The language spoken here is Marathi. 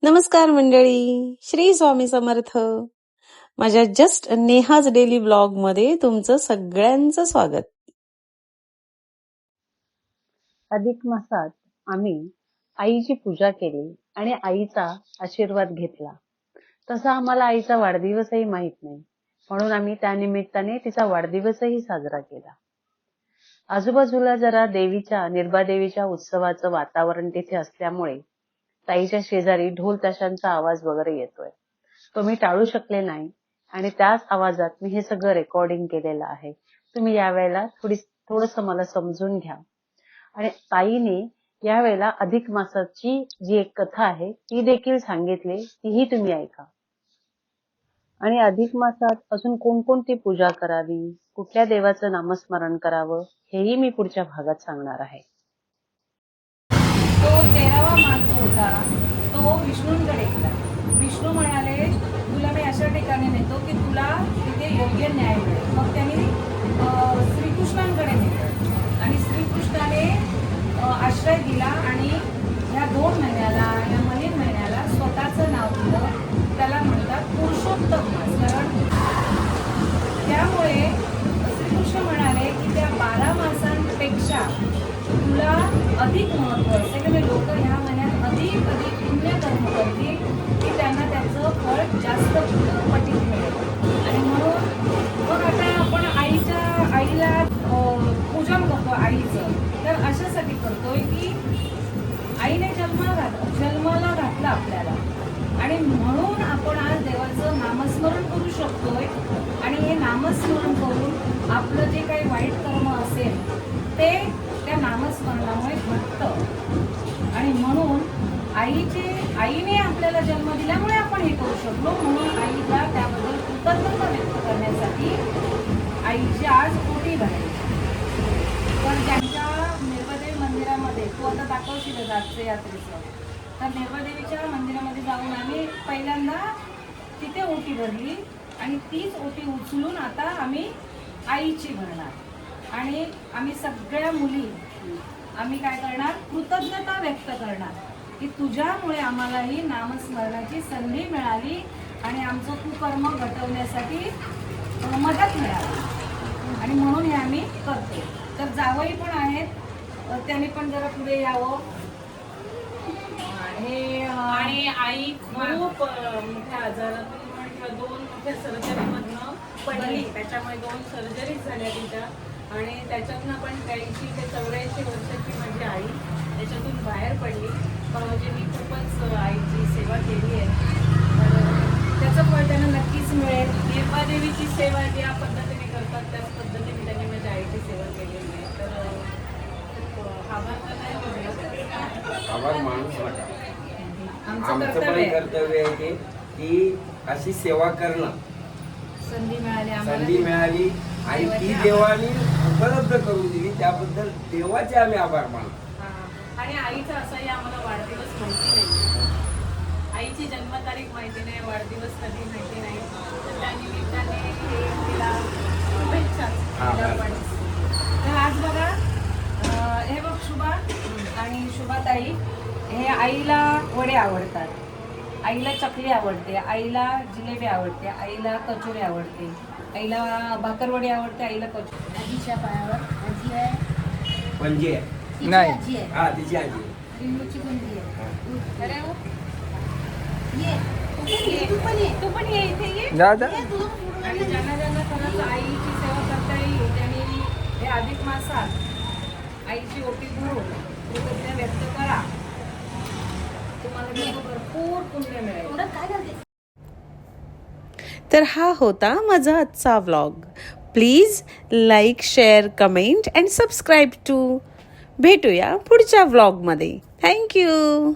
नमस्कार मंडळी, श्री स्वामी समर्थ. माझ्या जस्ट नेहाज डेली ब्लॉग मध्ये तुमचं सगळ्यांचं स्वागत. अधिक मासात आम्ही आईची पूजा केली आणि आईचा आशीर्वाद घेतला. तसा आम्हाला आईचा वाढदिवसही माहित नाही, म्हणून आम्ही त्या निमित्ताने तिचा वाढदिवसही साजरा केला. आजूबाजूला जरा देवीच्या निर्बादेवीच्या उत्सवाचं वातावरण तिथे असल्यामुळे ताईच्या शेजारी ढोल ताशांचा आवाज वगैरे येतोय. तो मी टाळू शकले नाही आणि त्याच आवाजात मी हे सगळं रेकॉर्डिंग केलेलं आहे. तुम्ही यावेळेला थोडंसं मला समजून घ्या. आणि ताईने यावेळेला अधिक मासाची जी एक कथा आहे ती देखील सांगितली, तीही तुम्ही ऐका. आणि अधिक मासात अजून कोणकोणती पूजा करावी, कुठल्या देवाचं नामस्मरण करावं, हेही मी पुढच्या भागात सांगणार आहे. तो 13वा मास जो होता तो विष्णूंकडे गेला. विष्णू म्हणाले, तुला मी अशा ठिकाणी नेतो की तुला तिथे योग्य न्याय मिळेल. मग त्यांनी श्रीकृष्णांकडे नेलं आणि श्रीकृष्णाने आश्रय दिला आणि ह्या 2 महिन्याला, या मलिन महिन्याला स्वतःचं नाव दिलं. त्याला म्हणतात पुरुषोत्तम मास. कारण त्यामुळे श्रीकृष्ण म्हणाले की त्या 12 मासांपेक्षा तुला अधिक महत्व असेल आणि लोक ह्या महिन्यात अधिक पुण्य कर्म करतील की त्यांना त्याचं फळ जास्त पटीत मिळेल. आणि म्हणून मग आता आपण आईला पूजन करतो आईचं, तर अशासाठी करतोय की आईने जन्माला घातलं आपल्याला आणि म्हणून आपण आज देवाचं नामस्मरण करू शकतोय. आणि हे नामस्मरण करून आपलं जे काही वाईट कर्म असेल ते त्या नामस्मरणामुळे घटतं. आणि म्हणून आईने आपल्याला जन्म दिल्यामुळे आपण हे करू शकलो. म्हणून आईला त्याबद्दल कृतज्ञता व्यक्त करण्यासाठी आईची आज ओटी भरायची. पण ज्यांच्या निर्वादेवी मंदिरामध्ये तू आता दाखवशील आजच्या यात्रेचं, तर निर्वादेवीच्या मंदिरामध्ये जाऊन आम्ही पहिल्यांदा तिथे ओटी भरली आणि तीच ओटी उचलून आता आम्ही आईची भरणार. आणि आम्ही सगळ्या मुली आम्ही काय करणार, कृतज्ञता व्यक्त करणार की तुझ्यामुळे आम्हाला ही नामस्मरणाची संधी मिळाली आणि आमचं कुकर्म घटवण्यासाठी मदत मिळाली. आणि म्हणून हे आम्ही करतो. तर जावई पण आहेत, त्याने पण जरा पुढे यावं. हे आणि आई खूप मोठ्या आजारातून किंवा 2 मोठ्या सर्जरीमधनं पडली. त्याच्यामुळे 2 सर्जरीज झाल्या तिच्या आणि त्याच्यातनं पण 83 ते 84 वर्षाची माझी आई त्याच्यातून बाहेर पडली. म्हणजे मी खूपच आईची सेवा केली आहे. तर त्याचं फळ त्यांना नक्कीच मिळेल. निर्वादेवीची सेवा ज्या पद्धतीने करतात त्याच पद्धतीने त्यांनी माझ्या आईची सेवा केलेली आहे. तर खूप आभार माणूस वाटा. आमचं आमचं पण कर्तव्य कर्तव्य आहे की अशी सेवा करणं. संधी मिळाली आणि ती देवाने उपलब्ध करून दिली, त्याबद्दल देवाचे आम्ही आभार मानतो. आणि आईचा असाही आम्हाला वाढदिवस माहिती नाही, आईची जन्मतारीख माहिती नाही, वाढदिवस कधी माहिती नाही. तर त्या निमित्ताने हे तिला शुभेच्छा. तर आज बघा, हे बघ शुभा आणि शुभाताई, हे आईला वडे आवडतात, आईला चकली आवडते, आईला जिलेबी आवडते, आईला कचोरी आवडते, आईला भाकरवडी आवडते, आईला कचोरी. आजीच्या पायावर आजी आहे, म्हणजे नाही. आजी आहे, हा तिची आजी लिंबूची बुंदी आहे. अरे हो. तू पण ये इथे ये. आणि ज्यांना खरंच आईची सेवा करता येईल त्यांनी हे अधिक मासात आईची ओटी भरून कृतज्ञता व्यक्त करा. तुम्हाला भरपूर पुण्य मिळेल. तर हा होता माझा आजचा vlog. Please like, share, comment and subscribe to. भेटूया पुढच्या व्लॉगमध्ये. थँक्यू.